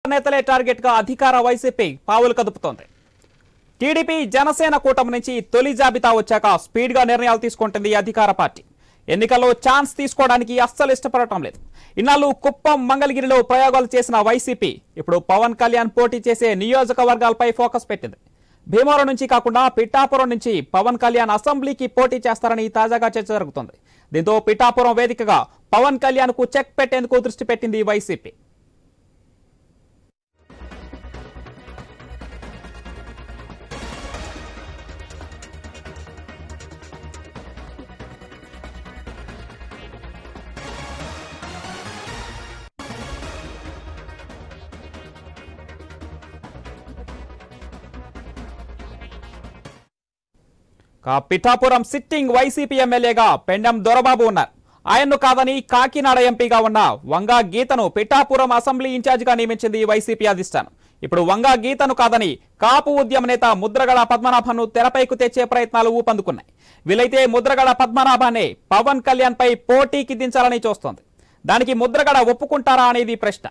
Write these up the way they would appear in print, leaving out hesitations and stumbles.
నేతలే టార్గెట్ గా అధికార వైసీపీ పావులు కదుపుతోంది. టీడీపీ జనసేన కూటమి నుంచి తొలి జాబితా వచ్చాక స్పీడ్ గా నిర్ణయాలు తీసుకుంటుంది అధికార పార్టీ. ఎన్నికల్లో ఛాన్స్ తీసుకోవడానికి అస్సలు ఇష్టపడటం లేదు. ఇన్నాళ్ళు కుప్పం, మంగళగిరిలో ప్రయోగాలు చేసిన వైసీపీ ఇప్పుడు పవన్ కళ్యాణ్ పోటీ చేసే నియోజకవర్గాలపై ఫోకస్ పెట్టింది. భీమవరం నుంచి కాకుండా పిఠాపురం నుంచి పవన్ కళ్యాణ్ అసెంబ్లీకి పోటీ చేస్తారని తాజాగా చర్చ జరుగుతోంది. దీంతో పిఠాపురం వేదికగా పవన్ కళ్యాణ్ కు చెక్ పెట్టేందుకు దృష్టి పెట్టింది వైసీపీ. పిఠాపురం సిట్టింగ్ వైసీపీ ఎమ్మెల్యేగా పెండం దొరబాబు ఉన్నారు. ఆయన్ను కాదని కాకినాడ ఎంపీగా ఉన్న వంగా గీతను పిఠాపురం అసెంబ్లీ ఇన్ఛార్జిగా నియమించింది వైసీపీ అధిష్టానం. ఇప్పుడు వంగా గీతను కాదని కాపు ఉద్యమ నేత ముద్రగడ పద్మనాభన్ను తెరపైకు తెచ్చే ప్రయత్నాలు ఊపందుకున్నాయి. వీలైతే ముద్రగడ పద్మనాభాన్ని పవన్ కళ్యాణ్ పై పోటీకి దించాలని చూస్తోంది. దానికి ముద్రగడ ఒప్పుకుంటారా అనేది ప్రశ్న.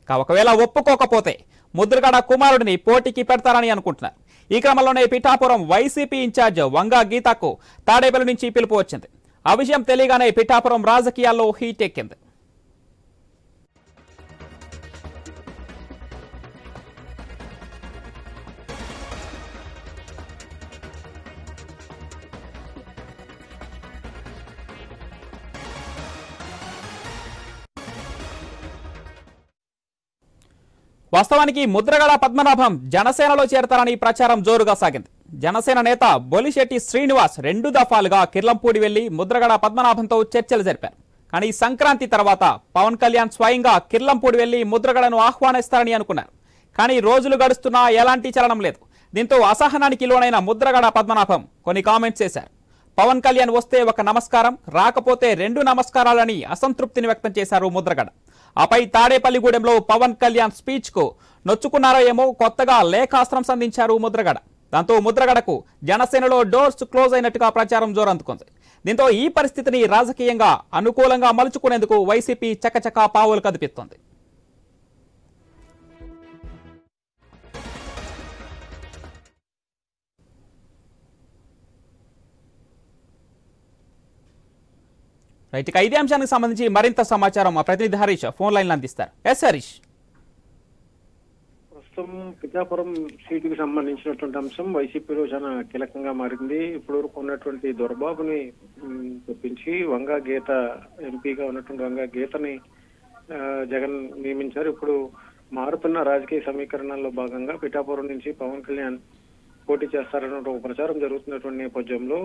ఒకవేళ ఒప్పుకోకపోతే ముద్రగడ కుమారుడిని పోటీకి పెడతారని అనుకుంటున్నారు. ఈ క్రమంలోనే పిఠాపురం వైసీపీ ఇన్ఛార్జ్ వంగా గీతకు తాడేపల్లి నుంచి పిలుపు వచ్చింది. ఆ విషయం తెలియగానే పిఠాపురం రాజకీయాల్లో హీట్ ఎక్కింది. వాస్తవానికి ముద్రగడ పద్మనాభం జనసేనలో చేరతారని ప్రచారం జోరుగా సాగింది. జనసేన నేత బొలిశెట్టి శ్రీనివాస్ 2 దఫాలుగా కిర్లంపూడి వెళ్లి ముద్రగడ పద్మనాభంతో చర్చలు జరిపారు. కానీ సంక్రాంతి తర్వాత పవన్ కళ్యాణ్ స్వయంగా కిర్లంపూడి వెళ్లి ముద్రగడను ఆహ్వానిస్తారని అనుకున్నారు. కానీ రోజులు గడుస్తున్నా ఎలాంటి చలనం లేదు. దీంతో అసహనానికి లోనైన ముద్రగడ పద్మనాభం కొన్ని కామెంట్స్ చేశారు. పవన్ కళ్యాణ్ వస్తే ఒక నమస్కారం, రాకపోతే 2 నమస్కారాలని అసంతృప్తిని వ్యక్తం చేశారు ముద్రగడ. ఆపై తాడేపల్లిగూడెంలో పవన్ కళ్యాణ్ స్పీచ్ కు నొచ్చుకున్నారో ఏమో కొత్తగా లేఖాస్త్రం సంధించారు ముద్రగడ. దాంతో ముద్రగడకు జనసేనలో డోర్స్ క్లోజ్ అయినట్టుగా ప్రచారం జోరందుకుంది. దీంతో ఈ పరిస్థితిని రాజకీయంగా అనుకూలంగా మలుచుకునేందుకు వైసీపీ చకచకా పావులు కదిపిస్తోంది. రైట్, ఇక ఇదే అంశానికి సంబంధించి మరింత సమాచారం మా ప్రతినిధి హరీష్ ఫోన్ లైన్ అందిస్తారు. ఎస్ హరీష్. ప్రస్తుతం పిఠాపురం సీటుకి సంబంధించినటువంటి అంశం వైసీపీలో చాలా కీలకంగా మారింది. ఇప్పుడు వరకు ఉన్నటువంటి దొరబాబుని తెప్పించి వంగా గీత ఎంపీగా ఉన్నటువంటి వంగా గీతని జగన్ నియమించారు. ఇప్పుడు మారుతున్న రాజకీయ సమీకరణాల్లో భాగంగా పిఠాపురం నుంచి పవన్ కళ్యాణ్ పోటీ చేస్తారన్న ఒక ప్రచారం జరుగుతున్నటువంటి నేపథ్యంలో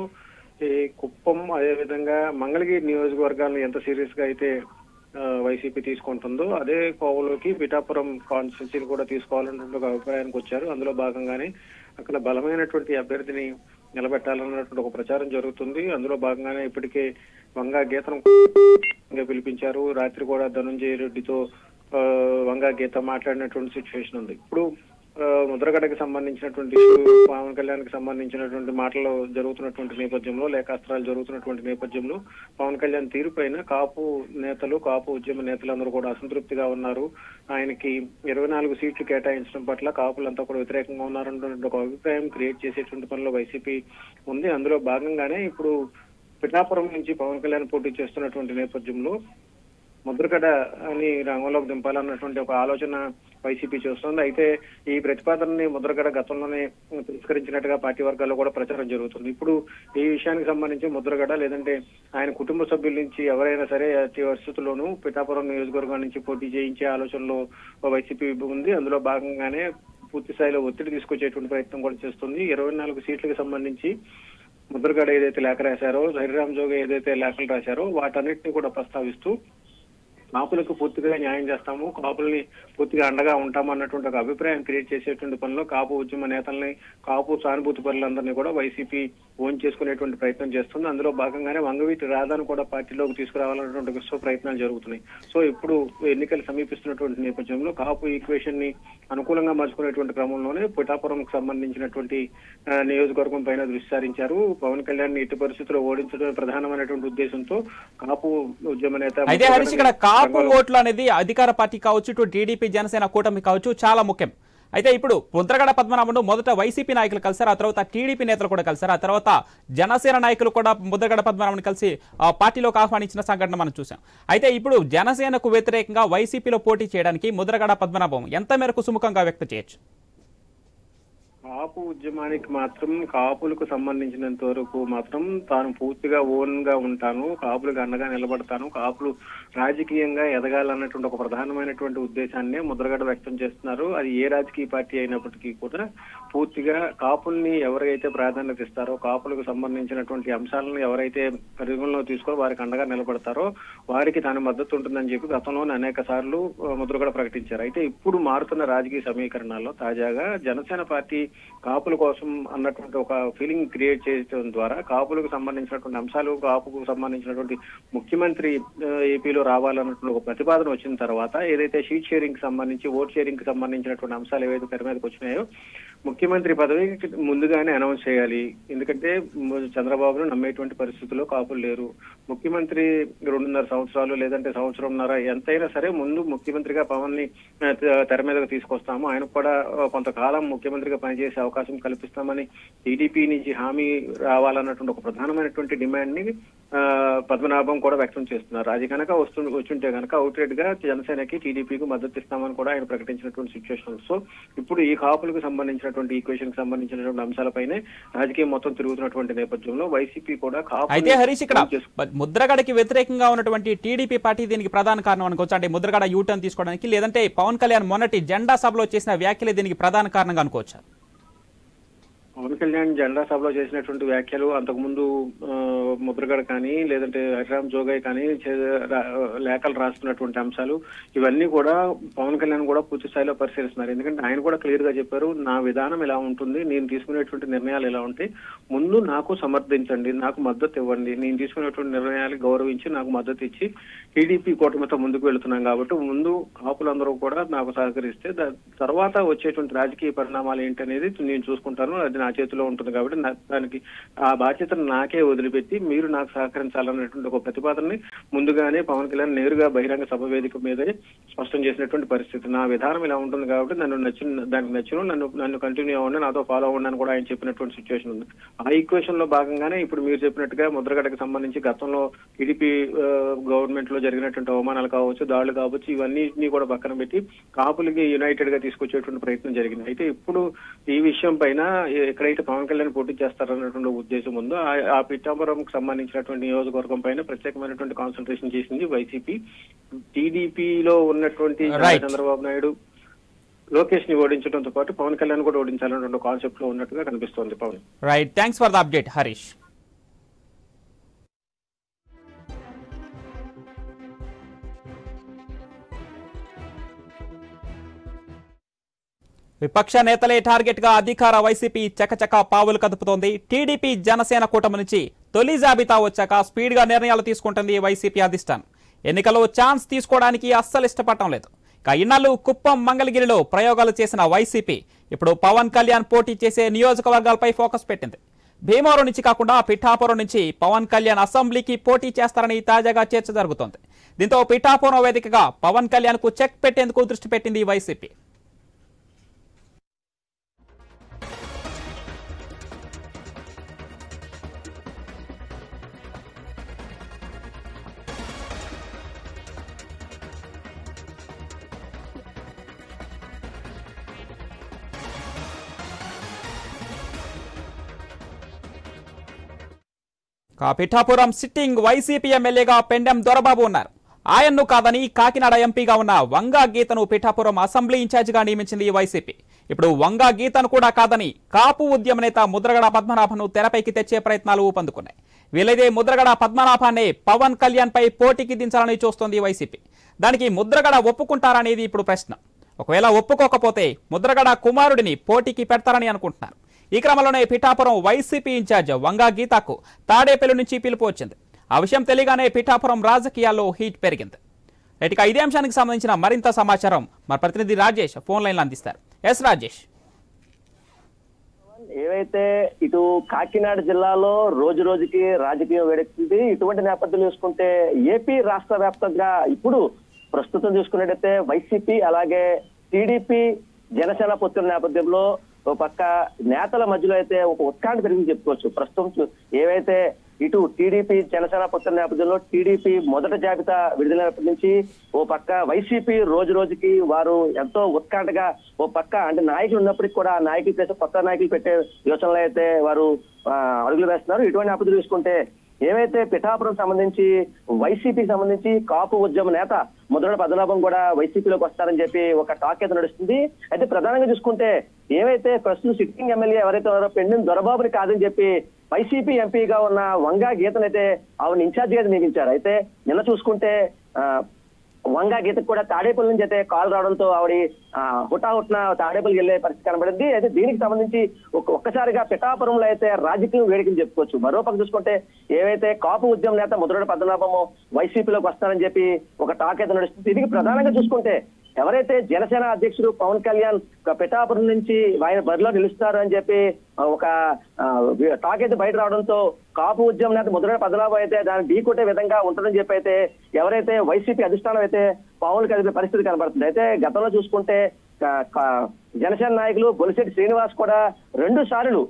ఈ కుప్పం అదేవిధంగా మంగళగిరి నియోజకవర్గాలను ఎంత సీరియస్ గా అయితే వైసీపీ తీసుకుంటుందో అదే కోవలోకి పిఠాపురం కాన్స్టిట్యూన్సీని కూడా తీసుకోవాలన్నటువంటి ఒక అభిప్రాయానికి వచ్చారు. అందులో భాగంగానే అక్కడ బలమైనటువంటి అభ్యర్థిని నిలబెట్టాలన్నటువంటి ఒక ప్రచారం జరుగుతుంది. అందులో భాగంగానే ఇప్పటికే వంగా గీతను పిలిపించారు. రాత్రి కూడా ధనుంజయ రెడ్డితో వంగా గీత మాట్లాడినటువంటి సిచ్యువేషన్ ఉంది. ఇప్పుడు ముద్రగడకి సంబంధించినటువంటి పవన్ కళ్యాణ్ కి సంబంధించినటువంటి మాటలు జరుగుతున్నటువంటి నేపథ్యంలో, లేఖాస్త్రాలు జరుగుతున్నటువంటి నేపథ్యంలో పవన్ కళ్యాణ్ తీరు పైన కాపు నేతలు, కాపు ఉద్యమ నేతలందరూ కూడా అసంతృప్తిగా ఉన్నారు. ఆయనకి 24 సీట్లు కేటాయించడం పట్ల కాపులంతా కూడా వ్యతిరేకంగా ఉన్నారన్నటువంటి ఒక అభిప్రాయం క్రియేట్ చేసేటువంటి పనిలో వైసీపీ ఉంది. అందులో భాగంగానే ఇప్పుడు పిఠాపురం నుంచి పవన్ కళ్యాణ్ పోటీ చేస్తున్నటువంటి నేపథ్యంలో ముద్రగడ అని రంగంలోకి దింపాలన్నటువంటి ఒక ఆలోచన వైసీపీ చేస్తుంది. అయితే ఈ ప్రతిపాదనని ముద్రగడ గతంలోనే తిరస్కరించినట్టుగా పార్టీ వర్గాల్లో కూడా ప్రచారం జరుగుతుంది. ఇప్పుడు ఈ విషయానికి సంబంధించి ముద్రగడ లేదంటే ఆయన కుటుంబ సభ్యుల నుంచి ఎవరైనా సరే అతి పరిస్థితుల్లోనూ పిఠాపురం నియోజకవర్గం నుంచి పోటీ చేయించే ఆలోచనలో వైసీపీ ఉంది. అందులో భాగంగానే పూర్తి స్థాయిలో ఒత్తిడి తీసుకొచ్చేటువంటి ప్రయత్నం కూడా చేస్తుంది. 24 సీట్లకు సంబంధించి ముద్రగడ ఏదైతే లేఖ రాశారో, హరిరామ్ జోగి ఏదైతే లేఖలు రాశారో వాటన్నిటిని కూడా ప్రస్తావిస్తూ కాపులకు పూర్తిగా న్యాయం చేస్తాము, కాపుల్ని పూర్తిగా అండగా ఉంటాము అన్నటువంటి ఒక అభిప్రాయం క్రియేట్ చేసేటువంటి పనిలో కాపు ఉద్యమ నేతల్ని, కాపు సానుభూతి పరులందరినీ కూడా వైసీపీ ఓన్ చేసుకునేటువంటి ప్రయత్నం చేస్తుంది. అందులో భాగంగానే వంగవీటి రాధాను కూడా పార్టీలోకి తీసుకురావాలన్నటువంటి విశ్వ ప్రయత్నాలు జరుగుతున్నాయి. సో ఇప్పుడు ఎన్నికలు సమీపిస్తున్నటువంటి నేపథ్యంలో కాపు ఈక్వేషన్ ని అనుకూలంగా మార్చుకునేటువంటి క్రమంలోనే పిఠాపురంకు సంబంధించినటువంటి నియోజకవర్గం పైన దృష్టి సారించారు. పవన్ కళ్యాణ్ ఎట్టి పరిస్థితుల్లో ఓడించడమే ప్రధానమైనటువంటి ఉద్దేశంతో కాపు ఉద్యమ నేత అయితే హరీష్ ఇక్కడ కాపు ఓట్లు అనేది అధికార పార్టీ కావచ్చు, ఇటు టీడీపీ జనసేన కూటమి కావచ్చు చాలా ముఖ్యం. అయితే ఇప్పుడు ముద్రగడ పద్మనాభంను మొదట వైసీపీ నాయకులు కలిసారు, ఆ తర్వాత టీడీపీ నేతలు కూడా కలిసారు, ఆ తర్వాత జనసేన నాయకులు కూడా ముద్రగడ పద్మనాభం కలిసి పార్టీలోకి ఆహ్వానించిన సంఘటన మనం చూసాం. అయితే ఇప్పుడు జనసేనకు వ్యతిరేకంగా వైసీపీలో పోటీ చేయడానికి ముద్రగడ పద్మనాభం ఎంత మేరకు సుముఖంగా వ్యక్తం చేయొచ్చు? కాపు ఉద్యమానికి మాత్రం, కాపులకు సంబంధించినంత వరకు మాత్రం తాను పూర్తిగా ఓన్ గా ఉంటాను, కాపులకు అండగా నిలబడతాను, కాపులు రాజకీయంగా ఎదగాలన్నటువంటి ఒక ప్రధానమైనటువంటి ఉద్దేశాన్ని ముద్రగడ వ్యక్తం చేస్తున్నారు. అది ఏ రాజకీయ పార్టీ అయినప్పటికీ కూడా పూర్తిగా కాపుల్ని ఎవరైతే ప్రాధాన్యత ఇస్తారో, కాపులకు సంబంధించినటువంటి అంశాలను ఎవరైతే పరిగణలో తీసుకొని వారికి అండగా నిలబడతారో వారికి తాను మద్దతు ఉంటుందని చెప్పి గతంలోనే అనేక సార్లు ముద్రగడ ప్రకటించారు. అయితే ఇప్పుడు మారుతున్న రాజకీయ సమీకరణాల్లో తాజాగా జనసేన పార్టీ కాపుల కోసం అన్నటువంటి ఒక ఫీలింగ్ క్రియేట్ చేయడం ద్వారా కాపులకు సంబంధించినటువంటి అంశాలు, కాపుకు సంబంధించినటువంటి ముఖ్యమంత్రి ఏపీలో రావాలన్నటువంటి ఒక ప్రతిపాదన వచ్చిన తర్వాత ఏదైతే షీట్ షేరింగ్ కి సంబంధించి, ఓట్ షేరింగ్ కి సంబంధించినటువంటి అంశాలు ఏవైతే తెర మీదకి వచ్చినాయో ముఖ్యమంత్రి పదవికి ముందుగానే అనౌన్స్ చేయాలి. ఎందుకంటే చంద్రబాబును నమ్మేటువంటి పరిస్థితుల్లో కాపులు లేరు. ముఖ్యమంత్రి 2.5 సంవత్సరాలు లేదంటే సంవత్సరంన్నర ఎంతైనా సరే ముందు ముఖ్యమంత్రిగా పవన్ ని తెర మీదకి తీసుకొస్తాము, ఆయనకు కూడా కొంతకాలం ముఖ్యమంత్రిగా పనిచేసే అవకాశం కల్పిస్తామని టీడీపీ నుంచి హామీ రావాలన్నటువంటి ఒక ప్రధానమైనటువంటి డిమాండ్ ని పద్మనాభం కూడా వ్యక్తం చేస్తున్నారు. అది కనుక వచ్చుంటే కనుక అవుట్లెట్ గా జనసేనకి, టీడీపీకి మద్దతు ఇస్తామని కూడా ఆయన ప్రకటించినటువంటి సిచ్యువేషన్. సో ఇప్పుడు ఈ కాపులకు సంబంధించినటువంటి ఈక్వేషన్ కి సంబంధించినటువంటి అంశాలపైనే రాజకీయం మొత్తం తిరుగుతున్నటువంటి నేపథ్యంలో వైసీపీ కూడా కాపు. అయితే హరీష్ ఇక్కడ ముద్రగడకి వ్యతిరేకంగా ఉన్నటువంటి టీడీపీ పార్టీ దీనికి ప్రధాన కారణం అనుకోవచ్చు. అంటే ముద్రగడ యూటర్న్ తీసుకోవడానికి, లేదంటే పవన్ కళ్యాణ్ మొన్నటి జెండా సభలో చేసిన వ్యాఖ్యలే దీనికి ప్రధాన కారణంగా అనుకోవచ్చు. పవన్ కళ్యాణ్ జెండా సభలో చేసినటువంటి వ్యాఖ్యలు, అంతకుముందు ముద్రగడ కానీ లేదంటే హరిరామ్ జోగయ్య కానీ లేఖలు రాస్తున్నటువంటి అంశాలు ఇవన్నీ కూడా పవన్ కళ్యాణ్ కూడా పూర్తి స్థాయిలో పరిశీలిస్తున్నారు. ఎందుకంటే ఆయన కూడా క్లియర్ గా చెప్పారు, నా విధానం ఇలా ఉంటుంది, నేను తీసుకునేటువంటి నిర్ణయాలు ఇలా ఉంటాయి, ముందు నాకు సమర్థించండి, నాకు మద్దతు ఇవ్వండి, నేను తీసుకునేటువంటి నిర్ణయాలు గౌరవించి నాకు మద్దతు ఇచ్చి టీడీపీ కూటమితో ముందుకు వెళుతున్నాం కాబట్టి ముందు కాపులందరూ కూడా నాకు సహకరిస్తే తర్వాత వచ్చేటువంటి రాజకీయ పరిణామాలు ఏంటనేది నేను చూసుకుంటాను, అది నా చేతిలో ఉంటుంది కాబట్టి దానికి ఆ బాధ్యతను నాకే వదిలిపెట్టి మీరు నాకు సహకరించాలన్నటువంటి ఒక ప్రతిపాదనని ముందుగానే పవన్ కళ్యాణ్ నేరుగా బహిరంగ సభ వేదిక మీదే స్పష్టం చేసినటువంటి పరిస్థితి. నా విధానం ఇలా ఉంటుంది కాబట్టి దానికి నన్ను కంటిన్యూ అవ్వండి, నాతో ఫాలో అవ్వండి అని కూడా ఆయన చెప్పినటువంటి సిచ్యువేషన్ ఉంది. ఆ ఈక్వేషన్ లో భాగంగానే ఇప్పుడు మీరు చెప్పినట్టుగా ముద్రగడకు సంబంధించి గతంలో టీడీపీ గవర్నమెంట్ లో జరిగినటువంటి అవమానాలు కావచ్చు, దాడులు కావచ్చు, ఇవన్నీ కూడా పక్కన పెట్టి కాపులకి యునైటెడ్ గా తీసుకొచ్చేటువంటి ప్రయత్నం జరిగింది. అయితే ఇప్పుడు ఈ విషయం పైన ఎక్కడైతే పవన్ కళ్యాణ్ పోటీ చేస్తారన్నటువంటి ఉద్దేశం ఉందో ఆ పిఠాపురంకు సంబంధించినటువంటి నియోజకవర్గం పైన ప్రత్యేకమైనటువంటి కాన్సన్ట్రేషన్ చేసింది వైసీపీ. టీడీపీలో ఉన్నటువంటి చంద్రబాబు నాయుడు, లోకేష్ ని ఓడించడంతో పాటు పవన్ కళ్యాణ్ కూడా ఓడించాలన్నటువంటి కాన్సెప్ట్ లో ఉన్నట్టుగా కనిపిస్తోంది. Pawan right, thanks for the update Harish. విపక్ష నేతలే టార్గెట్ గా అధికార వైసీపీ చకచక పావులు కదుపుతోంది. టీడీపీ జనసేన కూటమి నుంచి తొలి జాబితా వచ్చాక స్పీడ్ గా నిర్ణయాలు తీసుకుంటుంది వైసీపీ అధిష్టానం. ఎన్నికల్లో ఛాన్స్ తీసుకోవడానికి అస్సలు ఇష్టపడటం లేదు. ఇన్నాళ్ళు కుప్పం, మంగళగిరిలో ప్రయోగాలు చేసిన వైసీపీ ఇప్పుడు పవన్ కళ్యాణ్ పోటీ చేసే నియోజకవర్గాలపై ఫోకస్ పెట్టింది. భీమవరం నుంచి కాకుండా పిఠాపురం నుంచి పవన్ కళ్యాణ్ అసెంబ్లీకి పోటీ చేస్తారని తాజాగా చర్చ జరుగుతోంది. దీంతో పిఠాపురం వేదికగా పవన్ కళ్యాణ్ కు చెక్ పెట్టేందుకు దృష్టి పెట్టింది వైసీపీ. పిఠాపురం సిట్టింగ్ వైసీపీ ఎమ్మెల్యేగా పెండెం దొరబాబు ఉన్నారు. ఆయన్ను కాదని కాకినాడ ఎంపీగా ఉన్న వంగా గీతను పిఠాపురం అసెంబ్లీ ఇన్ఛార్జిగా నియమించింది వైసీపీ. ఇప్పుడు వంగా గీతను కూడా కాదని కాపు ఉద్యమ నేత ముద్రగడ పద్మనాభను తెరపైకి తెచ్చే ప్రయత్నాలు ఊపందుకున్నాయి. వీలైతే ముద్రగడ పద్మనాభాన్ని పవన్ కళ్యాణ్ పై పోటీకి దించాలని చూస్తోంది వైసీపీ. దానికి ముద్రగడ ఒప్పుకుంటారనేది ఇప్పుడు ప్రశ్న. ఒకవేళ ఒప్పుకోకపోతే ముద్రగడ కుమారుడిని పోటీకి పెడతారని అనుకుంటున్నారు. ఈ క్రమంలోనే పిఠాపురం వైసీపీ ఇన్ఛార్జ్ వంగా గీతకు తాడేపల్లి నుంచి పిలుపు వచ్చింది. ఆ విషయం తెలియగానే పిఠాపురం రాజకీయాల్లో హీట్ పెరిగింది. ఇక ఇదే అంశానికి సంబంధించిన మరింత సమాచారం మా ప్రతినిధి రాజేష్ ఫోన్ లైన్లో అందిస్తారు. ఎస్ రాజేష్. ఏవైతే ఇటు కాకినాడ జిల్లాలో రోజు రోజుకి రాజకీయం వేడెక్కుతుంది. ఇటువంటి నేపథ్యం చూసుకుంటే ఏపీ రాష్ట్ర వ్యాప్తంగా ఇప్పుడు ప్రస్తుతం చూసుకున్నట్టయితే వైసీపీ అలాగే టీడీపీ జనసేన పొత్తుల నేపథ్యంలో ఒక పక్క నేతల మధ్యలో అయితే ఒక ఉత్కంఠ పెరిగింది చెప్పుకోవచ్చు. ప్రస్తుతం ఏవైతే ఇటు టీడీపీ జనసేన పొత్తుల నేపథ్యంలో టీడీపీ మొదటి జాబితా విడుదలైనప్పటి నుంచి ఓ పక్క వైసీపీ రోజు రోజుకి వారు ఎంతో ఉత్కంఠగా ఓ పక్క అంటే నాయకులు ఉన్నప్పటికీ కూడా నాయకులు చేసే కొత్త నాయకులు పెట్టే యోచనలో అయితే వారు అడుగులు వేస్తున్నారు. ఇటువంటి నేపథ్యం చూసుకుంటే ఏవైతే పిఠాపురం సంబంధించి వైసీపీకి సంబంధించి కాపు ఉద్యమ నేత ముద్రగడ పద్మనాభం కూడా వైసీపీలోకి వస్తారని చెప్పి ఒక టాక్ అయితే నడుస్తుంది. అయితే ప్రధానంగా చూసుకుంటే ఏవైతే ప్రస్తుతం సిట్టింగ్ ఎమ్మెల్యే ఎవరైతే ఉన్నారో పెండిన దొరబాబుని కాదని చెప్పి వైసీపీ ఎంపీగా ఉన్న వంగా గీతనైతే ఆవిడ ఇన్ఛార్జిగా నియమించారు. అయితే నిన్న చూసుకుంటే వంగా గీతకు కూడా తాడేపల్లి నుంచి అయితే కాల్ రావడంతో ఆవిడ హుటాహుట్న తాడేపల్లికి వెళ్లే పరిస్థితి కనబడింది. అయితే దీనికి సంబంధించి ఒక్కసారిగా పిఠాపురంలో అయితే రాజకీయం వేడికని చెప్పుకోవచ్చు. మరోపక్క చూసుకుంటే ఏవైతే కాపు ఉద్యమ నేత ముద్రగడ పద్మనాభము వైసీపీలోకి వస్తారని చెప్పి ఒక టాక్ అయితే నడుస్తుంది. దీనికి ప్రధానంగా చూసుకుంటే ఎవరైతే జనసేన అధ్యక్షుడు పవన్ కళ్యాణ్ పిఠాపురం నుంచి ఆయన బరిలో నిలుస్తారు అని చెప్పి ఒక టాక్ అయితే బయట రావడంతో కాపు ఉద్యమ నేత ముద్రగడ పద్మనాభం అయితే దాన్ని ఢీకొట్టే విధంగా ఉంటుందని చెప్పి అయితే ఎవరైతే వైసీపీ అధిష్టానం అయితే పవన్ కలిపే పరిస్థితి కనబడుతుంది. అయితే గతంలో చూసుకుంటే జనసేన నాయకులు బొలిశెట్టి శ్రీనివాస్ కూడా 2 సార్లు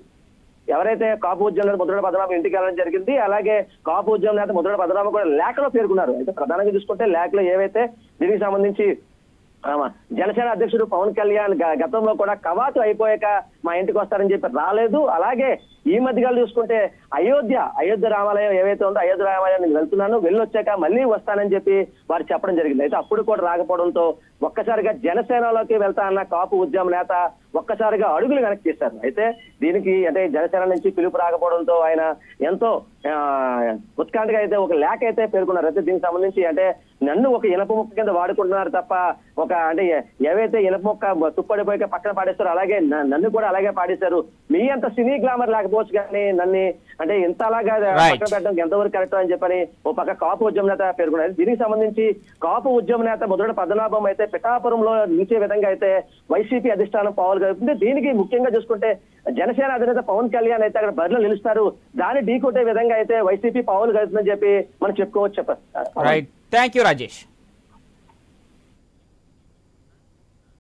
ఎవరైతే కాపు ఉద్యమ నేత ముద్రగడ పద్మనాభం ఇంటికి వెళ్ళడం జరిగింది. అలాగే కాపు ఉద్యమ నేత ముద్రగడ పద్మనాభం కూడా లేఖలో పేర్కొన్నారు. అయితే ప్రధానంగా చూసుకుంటే లేఖలో ఏవైతే దీనికి సంబంధించి జనసేన అధ్యక్షుడు పవన్ కళ్యాణ్ గతంలో కూడా కవాతు అయిపోయాక మా ఇంటికి వస్తారని చెప్పి రాలేదు. అలాగే ఈ మధ్యకాలం చూసుకుంటే అయోధ్య రామాలయం ఏవైతే ఉందో అయోధ్య రామాలయం నేను వెళ్తున్నాను, వెళ్ళొచ్చాక మళ్ళీ వస్తానని చెప్పి వారు చెప్పడం జరిగింది. అయితే అప్పుడు కూడా రాకపోవడంతో ఒక్కసారిగా జనసేనలోకి వెళ్తా అన్న కాపు ఉద్యమ నేత ఒక్కసారిగా అడుగులు వెనక్కి తీశారు. అయితే దీనికి అంటే జనసేన నుంచి పిలుపు రాకపోవడంతో ఆయన ఎంతో ఉత్కంఠగా అయితే ఒక లేఖ అయితే పేర్కొన్నారు. అయితే దీనికి సంబంధించి అంటే నన్ను ఒక ఇనప ముక్క కింద వాడుకుంటున్నారు తప్ప ఒక అంటే ఏవైతే ఇనప ముక్క తుప్పడిపోయాక పక్కన పాడేస్తారో అలాగే నన్ను కూడా అలాగే పాడేశారు. మీ అంత సినీ గ్లామర్ లేకపోవచ్చు కానీ నన్ను అంటే ఇంత అలాగా పక్కన పెట్టడం ఎంతవరకు కరెక్ట్ అని చెప్పని ఓ పక్క కాపు ఉద్యమ నేత పేర్కొన్నారు. దీనికి సంబంధించి కాపు ఉద్యమ నేత ముద్రగడ పద్మనాభం అయితే పిఠాపురంలో నిలిచే విధంగా అయితే వైసీపీ అధిష్టానం పావులు కలుపుతుంది. దీనికి ముఖ్యంగా చూసుకుంటే జనసేన అధినేత పవన్ కళ్యాణ్ అయితే అక్కడ బరిలో నిలుస్తారు, దాన్ని ఢీకొట్టే విధంగా అయితే వైసీపీ పావులు కలుపుతుందని చెప్పి మనం చెప్పుకోవచ్చు. Right, thank you Rajesh.